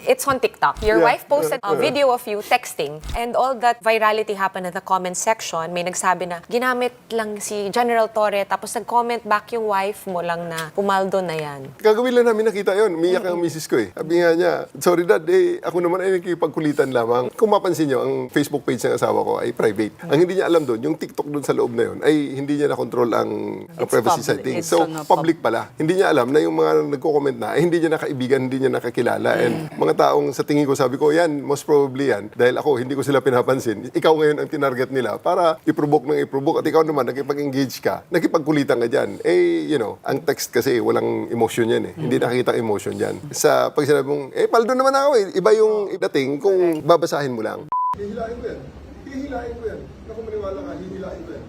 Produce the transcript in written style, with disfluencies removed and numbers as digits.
It's on TikTok. Your wife posted a video of you texting and all that virality happened in the comment section. May nagsabi na ginamit lang si General Torre tapos nag-comment back yung wife mo lang na pumaldo na yan. Gagawin lang namin nakita yon. Umiyak ang misis ko eh. Sabi nga niya, sorry dad, ako naman ay nakikipagkulitan lamang. Kung mapansin niyo, ang Facebook page ng asawa ko ay private. Ang hindi niya alam doon, yung TikTok doon sa loob na yun, ay hindi niya na-control ang privacy public. settings. It's So, on a public pala. Hindi niya alam na yung mga nagko-comment na, hindi niya nakaibigan, hindi niya nakakilala. And mga taong sa tingin ko, sabi ko, yan, most probably yan. Dahil ako, hindi ko sila pinapansin. Ikaw ngayon ang tinarget nila para i-provoke ng i-provoke. At ikaw naman, nakipag-engage ka, nakipagkulitan ka dyan. Ang text kasi, walang emotion yan eh. Hindi nakikita ang emotion dyan. Sa pag sinabi mong, paldo naman ako eh. Iba yung dating kung babasahin mo lang. Hihilain ko yan. Hihilain ko yan. Naku, maniwala ka, hihilain ko yan.